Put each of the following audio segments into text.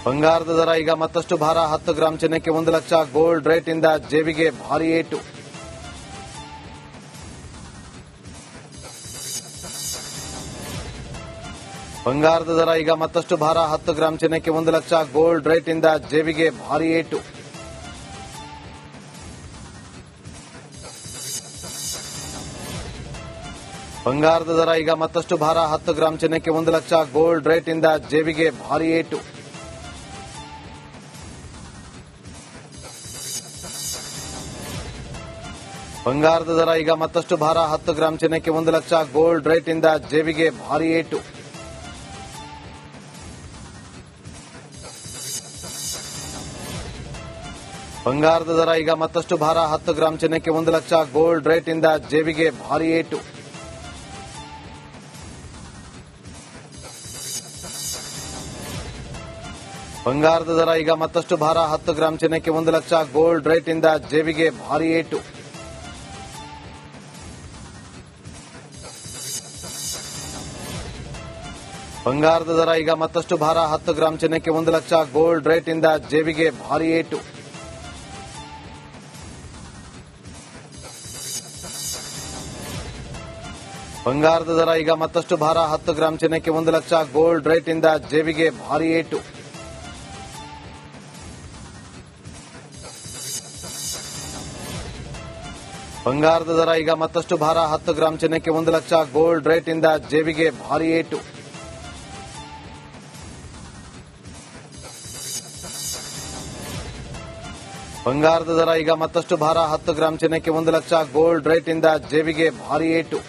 ಬಂಗಾರದ ದರ ಈಗ ಮತ್ತಷ್ಟು ಭಾರ 10 ಗ್ರಾಂ ಚಿನ್ನಕ್ಕೆ 1 ಲಕ್ಷ. ಗೋಲ್ಡ್ ರೇಟ್ ಇಂದ ಜೇಬಿಗೆ ಭಾರಿ ಏಟು. ಬಂಗಾರದ ದರ ಈಗ ಮತ್ತಷ್ಟು ಭಾರ 10 ಗ್ರಾಂ ಚಿನ್ನಕ್ಕೆ 1 ಲಕ್ಷ. ಗೋಲ್ಡ್ ರೇಟ್ ಇಂದ ಜೇಬಿಗೆ ಭಾರಿ ಏಟು. ಬಂಗಾರದ ದರ ಈಗ ಮತ್ತಷ್ಟು ಭಾರ 10 ಗ್ರಾಂ ಚಿನ್ನಕ್ಕೆ 1 ಲಕ್ಷ. ಗೋಲ್ಡ್ ರೇಟ್ ಇಂದ ಜೇಬಿಗೆ ಭಾರಿ ಏಟು. ಬಂಗಾರದ ದರ ಈಗ ಮತ್ತಷ್ಟು ಭಾರ 10 ಗ್ರಾಂ ಚಿನ್ನಕ್ಕೆ 1 ಲಕ್ಷ. ಗೋಲ್ಡ್ ರೇಟ್ ಇಂದ ಜೇಬಿಗೆ ಭಾರಿ ಏಟು. ಬಂಗಾರದ ದರ ಈಗ ಮತ್ತಷ್ಟು ಭಾರ 10 ಗ್ರಾಂ ಚಿನ್ನಕ್ಕೆ 1 ಲಕ್ಷ. ಗೋಲ್ಡ್ ರೇಟ್ ಇಂದ ಜೇಬಿಗೆ ಭಾರಿ ಏಟು. ಬಂಗಾರದ ದರ ಈಗ ಮತ್ತಷ್ಟು ಭಾರ 10 ಗ್ರಾಂ ಚಿನ್ನಕ್ಕೆ 1 ಲಕ್ಷ. ಗೋಲ್ಡ್ ರೇಟ್ ಇಂದ ಜೇಬಿಗೆ ಭಾರಿ ಏಟು. ಬಂಗಾರದ ದರ ಈಗ ಮತ್ತಷ್ಟು ಭಾರ 10 ಗ್ರಾಂ ಚಿನ್ನಕ್ಕೆ 1 ಲಕ್ಷ. ಗೋಲ್ಡ್ ರೇಟ್ ಇಂದ ಜೇಬಿಗೆ ಭಾರಿ ಏಟು. ಬಂಗಾರದ ದರ ಈಗ ಮತ್ತಷ್ಟು ಭಾರ 10 ಗ್ರಾಂ ಚಿನ್ನಕ್ಕೆ 1 ಲಕ್ಷ. ಗೋಲ್ಡ್ ರೇಟ್ ಇಂದ ಜೇಬಿಗೆ ಭಾರಿ ಏಟು. ಬಂಗಾರದ ದರ ಈಗ ಮತ್ತಷ್ಟು ಭಾರ 10 ಗ್ರಾಂ ಚಿನ್ನಕ್ಕೆ 1 ಲಕ್ಷ. ಗೋಲ್ಡ್ ರೇಟ್ ಇಂದ ಜೇಬಿಗೆ ಭಾರಿ ಏಟು.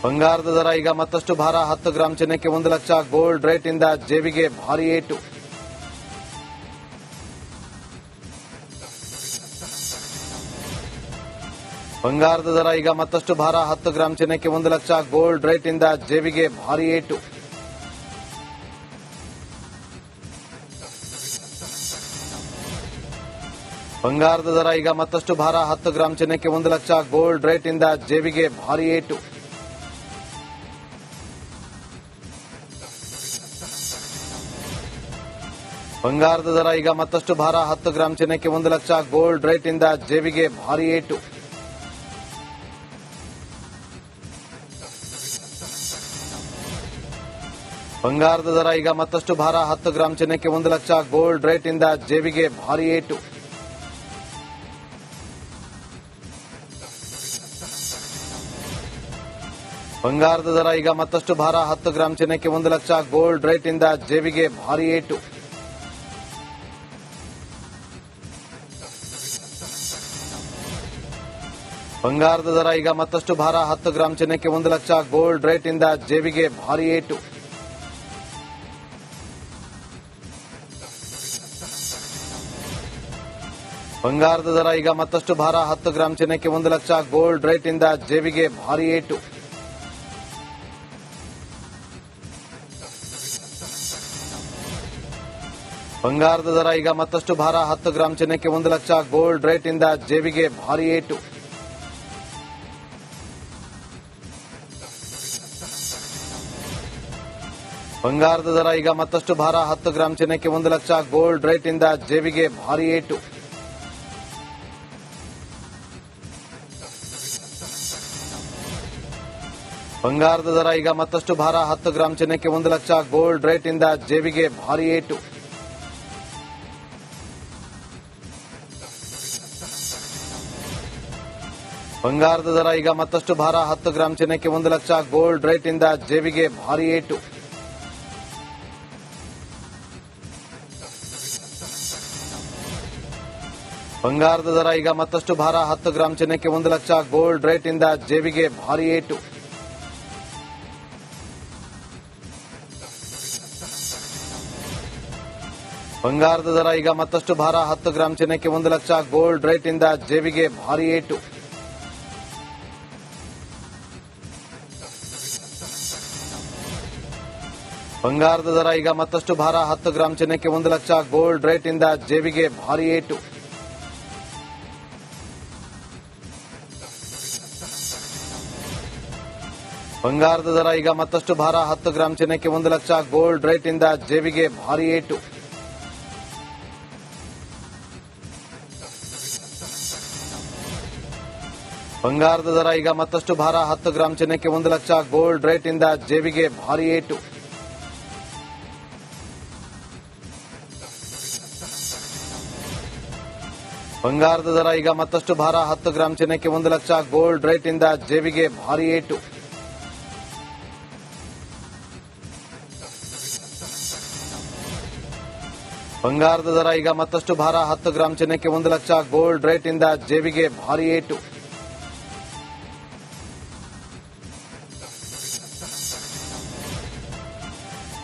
ಬಂಗಾರದ ದರ ಈಗ ಮತ್ತಷ್ಟು ಭಾರ 10 ಗ್ರಾಂ ಚಿನ್ನಕ್ಕೆ 1 ಲಕ್ಷ. ಗೋಲ್ಡ್ ರೇಟ್ ಇಂದ ಜೇಬಿಗೆ ಭಾರಿ ಏಟು. ಬಂಗಾರದ ದರ ಈಗ ಮತ್ತಷ್ಟು ಭಾರ 10 ಗ್ರಾಂ ಚಿನ್ನಕ್ಕೆ 1 ಲಕ್ಷ. ಗೋಲ್ಡ್ ರೇಟ್ ಇಂದ ಜೇಬಿಗೆ ಭಾರಿ ಏಟು. ಬಂಗಾರದ ದರ ಈಗ ಮತ್ತಷ್ಟು ಭಾರ 10 ಗ್ರಾಂ ಚಿನ್ನಕ್ಕೆ 1 ಲಕ್ಷ. ಗೋಲ್ಡ್ ರೇಟ್ ಇಂದ ಜೇಬಿಗೆ ಭಾರಿ ಏಟು. ಬಂಗಾರದ ದರ ಈಗ ಮತ್ತಷ್ಟು ಭಾರ 10 ಗ್ರಾಂ ಚಿನ್ನಕ್ಕೆ 1 ಲಕ್ಷ. ಗೋಲ್ಡ್ ರೇಟ್ ಇಂದ ಜೇಬಿಗೆ ಭಾರಿ ಏಟು. ಬಂಗಾರದ ದರ ಈಗ ಮತ್ತಷ್ಟು ಭಾರ 10 ಗ್ರಾಂ ಚಿನ್ನಕ್ಕೆ 1 ಲಕ್ಷ. ಗೋಲ್ಡ್ ರೇಟ್ ಇಂದ ಜೇಬಿಗೆ ಭಾರಿ ಏಟು. ಬಂಗಾರದ ದರ ಈಗ ಮತ್ತಷ್ಟು ಭಾರ 10 ಗ್ರಾಂ ಚಿನ್ನಕ್ಕೆ 1 ಲಕ್ಷ. ಗೋಲ್ಡ್ ರೇಟ್ ಇಂದ ಜೇಬಿಗೆ ಭಾರಿ ಏಟು. ಬಂಗಾರದ ದರ ಈಗ ಮತ್ತಷ್ಟು ಭಾರ 10 ಗ್ರಾಂ ಚಿನ್ನಕ್ಕೆ 1 ಲಕ್ಷ. ಗೋಲ್ಡ್ ರೇಟ್ ಇಂದ ಜೇಬಿಗೆ ಭಾರಿ ಏಟು. ಬಂಗಾರದ ದರ ಈಗ ಮತ್ತಷ್ಟು ಭಾರ 10 ಗ್ರಾಂ ಚಿನ್ನಕ್ಕೆ 1 ಲಕ್ಷ. ಗೋಲ್ಡ್ ರೇಟ್ ಇಂದ ಜೇಬಿಗೆ ಭಾರಿ ಏಟು. ಬಂಗಾರದ ದರ ಈಗ ಮತ್ತಷ್ಟು ಭಾರ 10 ಗ್ರಾಂ ಚಿನ್ನಕ್ಕೆ 1 ಲಕ್ಷ. ಗೋಲ್ಡ್ ರೇಟ್ ಇಂದ ಜೇಬಿಗೆ ಭಾರಿ ಏಟು. ಬಂಗಾರದ ದರ ಈಗ ಮತ್ತಷ್ಟು ಭಾರ 10 ಗ್ರಾಂ ಚಿನ್ನಕ್ಕೆ 1 ಲಕ್ಷ. ಗೋಲ್ಡ್ ರೇಟ್ ಇಂದ ಜೇಬಿಗೆ ಭಾರಿ ಏಟು. ಬಂಗಾರದ ದರ ಈಗ ಮತ್ತಷ್ಟು ಭಾರ 10 ಗ್ರಾಂ ಚಿನ್ನಕ್ಕೆ 1 ಲಕ್ಷ. ಗೋಲ್ಡ್ ರೇಟ್ ಇಂದ ಜೇಬಿಗೆ ಭಾರಿ ಏಟು. ಬಂಗಾರದ ದರ ಈಗ ಮತ್ತಷ್ಟು ಭಾರ 10 ಗ್ರಾಂ ಚಿನ್ನಕ್ಕೆ 1 ಲಕ್ಷ. ಗೋಲ್ಡ್ ರೇಟ್ ಇಂದ ಜೇಬಿಗೆ ಭಾರಿ ಏಟು. ಬಂಗಾರದ ದರ ಈಗ ಮತ್ತಷ್ಟು ಭಾರ 10 ಗ್ರಾಂ ಚಿನ್ನಕ್ಕೆ 1 ಲಕ್ಷ. ಗೋಲ್ಡ್ ರೇಟ್ ಇಂದ ಜೇಬಿಗೆ ಭಾರಿ ಏಟು. ಬಂಗಾರದ ದರ ಈಗ ಮತ್ತಷ್ಟು ಭಾರ 10 ಗ್ರಾಂ ಚಿನ್ನಕ್ಕೆ 1 ಲಕ್ಷ. ಗೋಲ್ಡ್ ರೇಟ್ ಇಂದ ಜೇಬಿಗೆ ಭಾರಿ ಏಟು. ಬಂಗಾರದ ದರ ಈಗ ಮತ್ತಷ್ಟು ಭಾರ 10 ಗ್ರಾಂ ಚಿನ್ನಕ್ಕೆ 1 ಲಕ್ಷ. ಗೋಲ್ಡ್ ರೇಟ್ ಇಂದ ಜೇಬಿಗೆ ಭಾರಿ ಏಟು. ಬಂಗಾರದ ದರ ಈಗ ಮತ್ತಷ್ಟು ಭಾರ 10 ಗ್ರಾಂ ಚಿನ್ನಕ್ಕೆ 1 ಲಕ್ಷ. ಗೋಲ್ಡ್ ರೇಟ್ ಇಂದ ಜೇಬಿಗೆ ಭಾರಿ ಏಟು. ಬಂಗಾರದ ದರ ಈಗ ಮತ್ತಷ್ಟು ಭಾರ 10 ಗ್ರಾಂ ಚಿನ್ನಕ್ಕೆ 1 ಲಕ್ಷ. ಗೋಲ್ಡ್ ರೇಟ್ ಇಂದ ಜೇಬಿಗೆ ಭಾರಿ ಏಟು. ಬಂಗಾರದ ದರ ಈಗ ಮತ್ತಷ್ಟು ಭಾರ 10 ಗ್ರಾಂ ಚಿನ್ನಕ್ಕೆ 1 ಲಕ್ಷ. ಗೋಲ್ಡ್ ರೇಟ್ ಇಂದ ಜೇಬಿಗೆ ಭಾರಿ ಏಟು. ಬಂಗಾರದ ದರ ಈಗ ಮತ್ತಷ್ಟು ಭಾರ 10 ಗ್ರಾಂ ಚಿನ್ನಕ್ಕೆ 1 ಲಕ್ಷ. ಗೋಲ್ಡ್ ರೇಟ್ ಇಂದ ಜೇಬಿಗೆ ಭಾರಿ ಏಟು. ಬಂಗಾರದ ದರ ಈಗ ಮತ್ತಷ್ಟು ಭಾರ 10 ಗ್ರಾಂ ಚಿನ್ನಕ್ಕೆ 1 ಲಕ್ಷ. ಗೋಲ್ಡ್ ರೇಟ್ ಇಂದ ಜೇಬಿಗೆ ಭಾರಿ ಏಟು.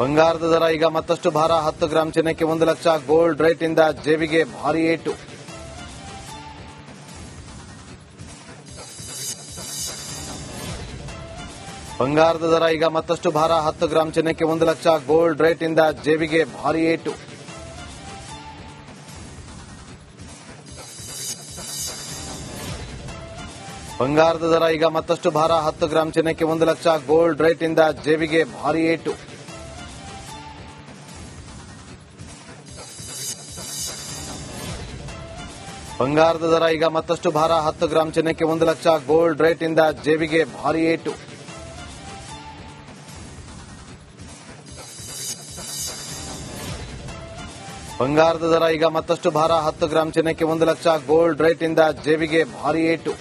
ಬಂಗಾರದ ದರ ಈಗ ಮತ್ತಷ್ಟು ಭಾರ 10 ಗ್ರಾಂ ಚಿನ್ನಕ್ಕೆ 1 ಲಕ್ಷ. ಗೋಲ್ಡ್ ರೇಟ್ ಇಂದ ಜೇಬಿಗೆ ಭಾರಿ ಏಟು. ಬಂಗಾರದ ದರ ಈಗ ಮತ್ತಷ್ಟು ಭಾರ 10 ಗ್ರಾಂ ಚಿನ್ನಕ್ಕೆ 1 ಲಕ್ಷ. ಗೋಲ್ಡ್ ರೇಟ್ ಇಂದ ಜೇಬಿಗೆ ಭಾರಿ ಏಟು. ಬಂಗಾರದ ದರ ಈಗ ಮತ್ತಷ್ಟು ಭಾರ 10 ಗ್ರಾಂ ಚಿನ್ನಕ್ಕೆ 1 ಲಕ್ಷ. ಗೋಲ್ಡ್ ರೇಟ್ ಇಂದ ಜೇಬಿಗೆ ಭಾರಿ ಏಟು. ಬಂಗಾರದ ದರ ಈಗ ಮತ್ತಷ್ಟು ಭಾರ 10 ಗ್ರಾಂ ಚಿನ್ನಕ್ಕೆ 1 ಲಕ್ಷ. ಗೋಲ್ಡ್ ರೇಟ್ ಇಂದ ಜೇಬಿಗೆ ಭಾರಿ ಏಟು. ಬಂಗಾರದ ದರ ಈಗ ಮತ್ತಷ್ಟು ಭಾರ 10 ಗ್ರಾಂ ಚಿನ್ನಕ್ಕೆ 1 ಲಕ್ಷ. ಗೋಲ್ಡ್ ರೇಟ್ ಇಂದ ಜೇಬಿಗೆ ಭಾರಿ ಏಟು.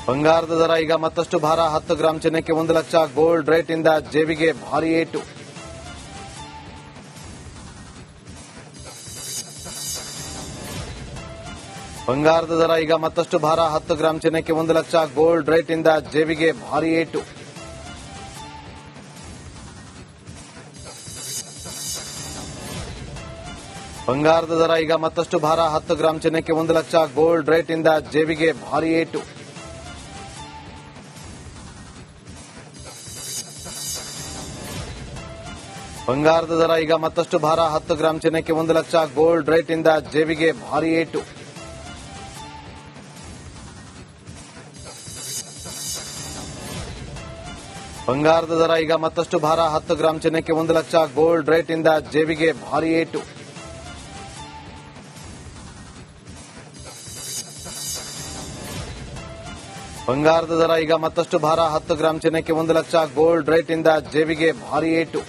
ಬಂಗಾರದ ದರ ಈಗ ಮತ್ತಷ್ಟು ಭಾರ 10 ಗ್ರಾಂ ಚಿನ್ನಕ್ಕೆ 1 ಲಕ್ಷ. ಗೋಲ್ಡ್ ರೇಟ್ ಇಂದ ಜೇಬಿಗೆ ಭಾರಿ ಏಟು. ಬಂಗಾರದ ದರ ಈಗ ಮತ್ತಷ್ಟು ಭಾರ 10 ಗ್ರಾಂ ಚಿನ್ನಕ್ಕೆ 1 ಲಕ್ಷ. ಗೋಲ್ಡ್ ರೇಟ್ ಇಂದ ಜೇಬಿಗೆ ಭಾರಿ ಏಟು. ಬಂಗಾರದ ದರ ಈಗ ಮತ್ತಷ್ಟು ಭಾರ 10 ಗ್ರಾಂ ಚಿನ್ನಕ್ಕೆ 1 ಲಕ್ಷ. ಗೋಲ್ಡ್ ರೇಟ್ ಇಂದ ಜೇಬಿಗೆ ಭಾರಿ ಏಟು. ಬಂಗಾರದ ದರ ಈಗ ಮತ್ತಷ್ಟು ಭಾರ 10 ಗ್ರಾಂ ಚಿನ್ನಕ್ಕೆ 1 ಲಕ್ಷ. ಗೋಲ್ಡ್ ರೇಟ್ ಇಂದ ಜೇಬಿಗೆ ಭಾರಿ ಏಟು. ಬಂಗಾರದ ದರ ಈಗ ಮತ್ತಷ್ಟು ಭಾರ 10 ಗ್ರಾಂ ಚಿನ್ನಕ್ಕೆ 1 ಲಕ್ಷ. ಗೋಲ್ಡ್ ರೇಟ್ ಇಂದ ಜೇಬಿಗೆ ಭಾರಿ ಏಟು. ಬಂಗಾರದ ದರ ಈಗ ಮತ್ತಷ್ಟು ಭಾರ 10 ಗ್ರಾಂ ಚಿನ್ನಕ್ಕೆ 1 ಲಕ್ಷ. ಗೋಲ್ಡ್ ರೇಟ್ ಇಂದ ಜೇಬಿಗೆ ಭಾರಿ ಏಟು.